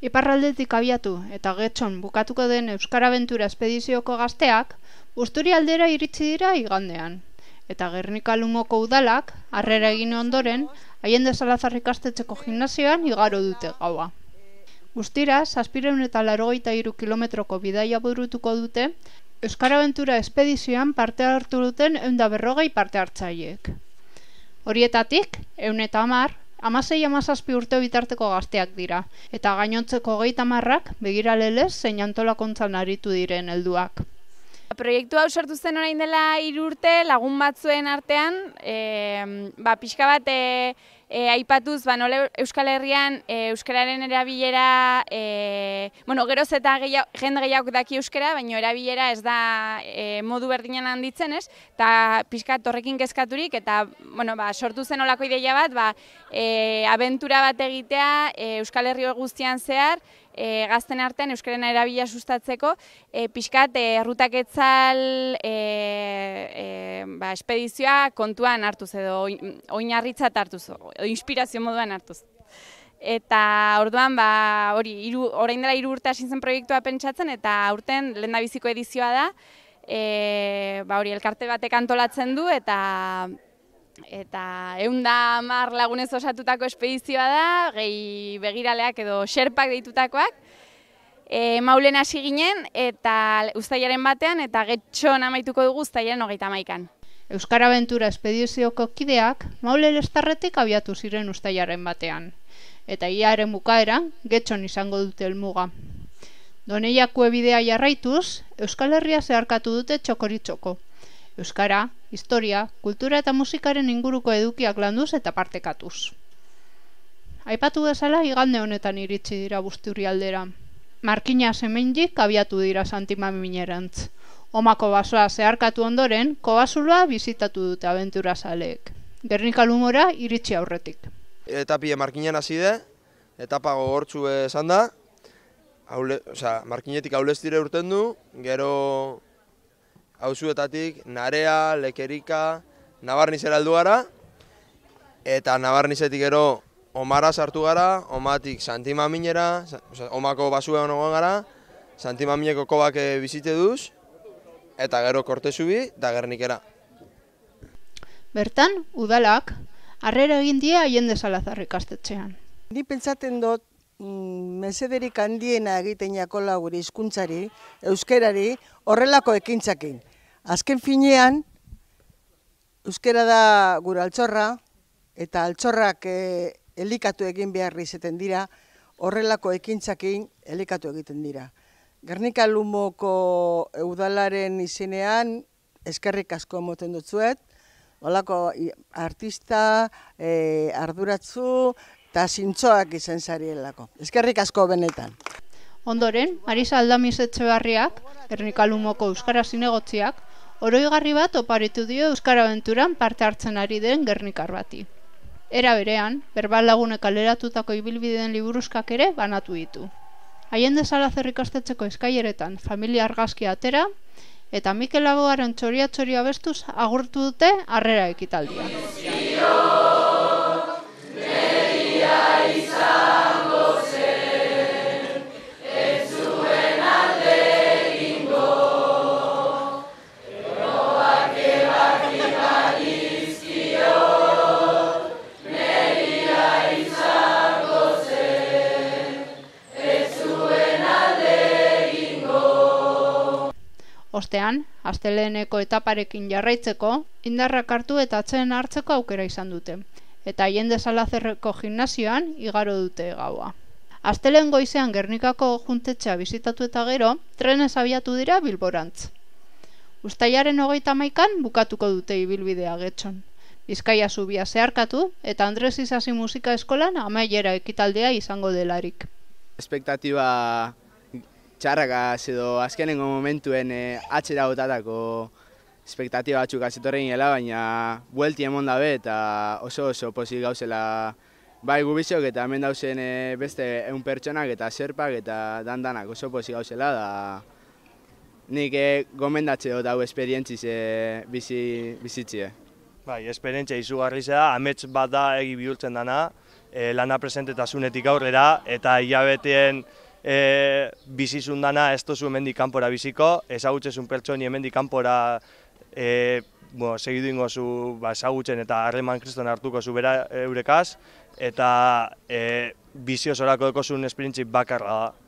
Iparraldetik abiatu eta Getxon bukatuko den Euskara Abentura espedizioko gazteak Busturi aldera iritsi dira igandean. Eta Gernika Lumoko udalak, harrera egin ondoren, Allende Salazar ikastetxeko gimnasioan igaro dute gaua. Guztira, 783 kilometroko bidaia burutuko dute, Euskara Abentura espedizioan parte hartu duten 140 parte hartzaileek. Horietatik, 110, 16-17 urte bitarteko gazteak dira, eta gainontzeko 30ak begiralelez zein antolakuntzan aritu diren helduak. Proiektu hau sortu zen orain dela 3 urte lagun batzuen artean, pixka bat aipatuz, nola Euskal Herrian euskararen erabilera, geroz eta jende gehiago daki euskara, baina erabilera ez da modu berdinean handitzen, ez? Eta pixka horrekin kezkaturik, eta sortu zen olako ideia bat, abentura bat egitea Euskal Herri guztian zehar, gazten artean euskararen erabila sustatzeko, pixkat errutaketzal espedizioa kontuan hartuz edo oinarritzat hartuz, edo inspirazio moduan hartuz. Eta orduan, orain dela 3 urte hasi zen proiektua pentsatzen, eta aurten lehendabiziko edizioa da, elkarte batek antolatzen du, eta 110 lagunez osatutako espedizioa da, gehi begiraleak edo xerpak deitutakoak. Maulen hasi ginen, eta uztailaren batean, eta Getxon amaituko dugu uztailaren 31an. Euskara Abentura espedizioko kideak Maule Lestarretik abiatu ziren uztailaren batean, eta iaren bukaeran Getxon izango dute helmuga. Doneiakue bidea jarraituz, Euskal Herria zeharkatu dute txokoritxoko. Euskara, historia, kultura eta musikaren inguruko edukiak landuz eta partekatuz. Aipatu bezala igande honetan iritsi dira Busturi aldera. Markina Semendik abiatu dira Santimaminerantz. Omako basoa zeharkatu ondoren, Kobazuloa bizitatu dute abenturazaleek. Gernika Lumora iritsi aurretik. Etapie Markinan hasi da, etapa gogortzu esan da. Markinetik Aulestire urten du, gero auzuetatik Narea, Lekerika, Nabarnizera heldu gara, eta Nabarnizetik gero Omara sartu gara, Omatik Santimaminera, Omako basua honagoan gara, Santimamineko kobak bizite duz, eta gero Kortezubi eta Gernikera. Bertan, udalak, harrera egin die Allende Salazar ikastetxean. Ni pentsaten dut, mesederik handiena egiten jakola gure hizkuntzari, euskerari, horrelako ekintzakin. Azken finean, euskera da gure altxorra, eta altxorrak elikatu egin behar izaten dira, horrelako ekintzakin elikatu egiten dira. Gernika Lumoko udalaren izenean, eskerrik asko moten dutzuet, holako artista, arduratzu, eta zintzoak izan zarielako. Eskerrik asko benetan. Ondoren, Marisa Aldamiz Etxebarriak, Gernika Lumoko Euskara zinegotziak, oroigarri bat oparitu dio Euskara Abenturan parte hartzen ari den gernikar bati. Era berean, berbal lagunek kaleratutako ibilbideen liburuzkak ere banatu ditu. Allende Salazar ikastetxeko eskaileretan familia argazkia atera, eta Mikel Laboaren txoria abestuz agurtu dute harrera ekitaldia. Ostean, asteleheneko etaparekin jarraitzeko, indarrak hartu eta atseden hartzeko aukera izan dute, eta Allende Salazarreko gimnasioan igaro dute gaua. Astelehen goizean Gernikako juntetxea bizitatu eta gero, trenez abiatu dira Bilborantz. Uztailaren 31an bukatuko dute ibilbidea Getxon. Bizkaia zubia zeharkatu eta Andres Isasi musika eskolan amaiera ekitaldea izango delarik. Espektatiba txarrakaz edo azkenengo momentuen atxera botatako espektatiba batzuk azetorren gela, baina buelti emon dabe eta oso pozik gauzela bai gubizok eta hemen dauzen beste 100 pertsonak eta zerpak eta dandanak oso pozik gauzela da nik gomendatze dut hau esperientziz bizitzie. Bai, esperientzia izugarri da, amets bat da egi bihurtzen dana, lana presentetazunetik aurrera, eta hilabeteen bizizundana ez tozu hemendik kanpora biziko, ezagutzezun pertsoni hemendik kanpora segidu ingozu ezagutzen eta harreman kriston hartuko zu bera eurekaz, eta biziosorako dekozun esperientzi bakarra da.